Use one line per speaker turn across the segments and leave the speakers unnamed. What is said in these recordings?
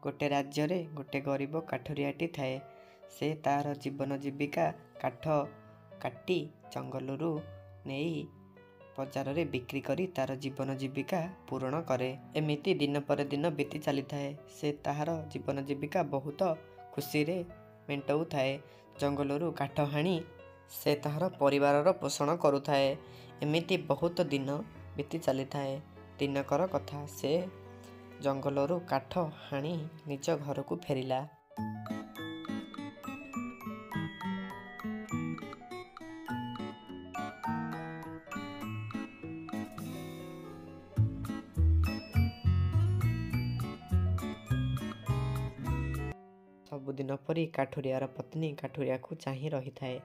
गोटे राज्य रे गोटे गरीब काठरियाटी थाए। से तार जीवन जीविका काठ काटी जंगलरू नहीं बजार रे बिक्री करी तार जीवन जीविका पूरण करे। एमिति दिन पर दिन बीती चली थाए। से तार जीवन जीविका बहुत खुशी रे मेंटाऊ थाए। जंगलरू काठ हाणी से तार परिवार पोषण करुथाए। एमिति बहुत दिन बीती चली थाए। दिनकर कथा से जंगलरू काठ हाणी निज घर को फेरिला। सबुदिन परी काठुरियार पत्नी काठुरिया को चाही रही थाए।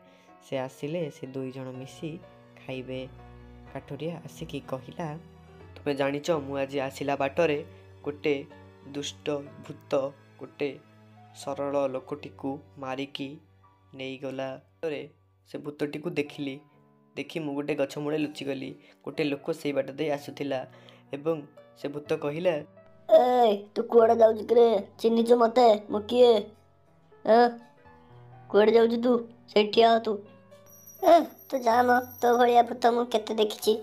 से आसिले से दुई जन मिसी खाइबे। काठुरिया आसिकी कहिला, तुमे जानिच मु आज आसिला बाटरे गोटे दुष्ट भूत गोटे सरल लोकटी को मारिकी नहीं गला। से भूतटी को देखिली। देखी मु गोटे गछ मूले लुचिगली। गोटे लोक से बाट दे आसुथिला एवं से भूत कहिला,
ए तू कुआडे जाउछ रे? चिन्हिच मते? मु किए? कुआडे जाउछ तू? सेठिया तू तू जा म तो भलिया भूत मु केते देखिछि।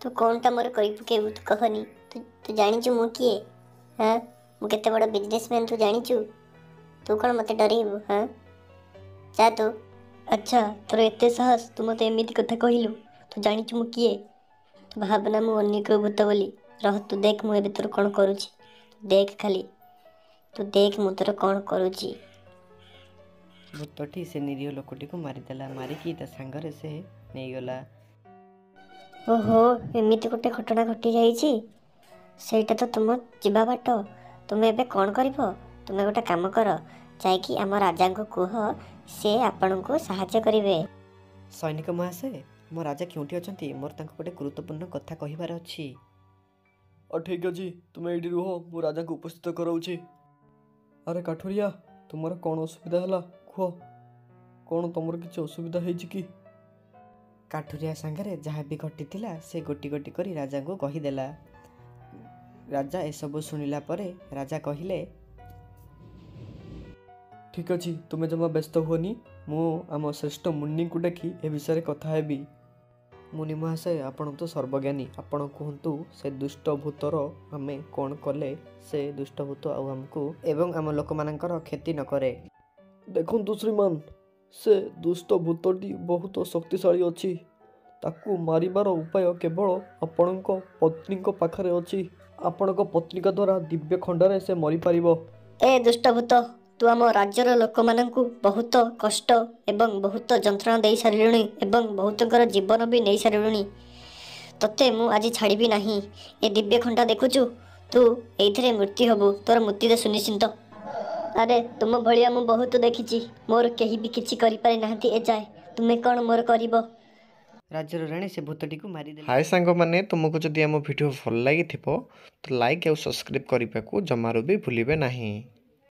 तू कोनटा मोर करि पकेबु तू कहनी। तू जानिछु मु किए? मु केते बड़ बिजनेसमैन तू जानिछु? तू कोन मते डरेबु? जा तू। अच्छा तोर एते साहस, तू मते एमिति कथा कहिलु? तू जानिछु मु किए? तू भाबना मु अन्य को भूत बोली। रह तू देख मु एबे तोर कोन करूछि। देख खाली तू देख मु तोर कोन करूछि।
भूतटी से निरीह लोकटी को मारिदेला। मारिकी ता सांगरे से नहीं गला।
ओहो एमिति गोटे घटना घटी जाइछि। सेटा तो तुम जीवा बाट। तुमे एबे कोन करिवो? तुमे गोटे काम कर, जाइकी आम राजा को कह से आपण को सहायता करिवे।
सैनिक महाशय, मो राजा क्योंटी अछंती? मोर तांको गोटे गुरुत्वपूर्ण कथा कहिबार अछि।
ठीक अछि, तुमे एडी रुह, मु राजा को उपस्थित कराउछि। अरे काठुरिया, तुमर कोन असुविधा हला? खुह, कोन तुमर किछ असुविधा हेछि कि?
काठुरिया सांगरे जहाँ भी घटी से गोटी गोटी करी राजा को कहीदेला। राजा एसबू शुणिला परे राजा कहिले,
ठीक अछि, तुमे जमा व्यस्त हुअनी। मु आम श्रेष्ठ मुनि को डाकी ए विषय कथा हेबी।
मुनि महाशय, आपण तो सर्वज्ञानी। आपण कहतु से दुष्ट भूतर आमे कौन कले से दुष्ट भूत आमको एवं आम लोक मानकर क्षति न करे।
देखंतु श्रीमान, से दुष्ट भूतटी बहुत शक्तिशाली अछि। ताकू मारिबार उपाय केवल आपणक पत्नीक पाखरे अछि। आपणक पत्नीका द्वारा दिव्य खंडरे से मरी पारिबो।
ए दुष्ट भूत, तू आम राज्यर लोक माननकु बहुत कष्ट एवं बहुत जंत्रणा दे सारिलुणी एवं बहुतकर जीवन भी नहीं सारिलुणी। तते मु आज छाड़बी नाही। ए दिव्य खंडा देखुचु, तू एइथरे मृत्यु हबु। तोर मृत्यु सुनिश्चित। अरे तुम भलिया मु बहुत देखिछि। मोर केही भी किछि करि पारि नाहंती ए जाय। तुमे कोन मोर करिवो?
राज्यर राणी से भूतटी को मारिदेला।
हाय सांग माने, तुमको जदि आम वीडियो भल लगी तो लाइक और सब्सक्राइब करने को जमारू भी भूलिबे नहीं।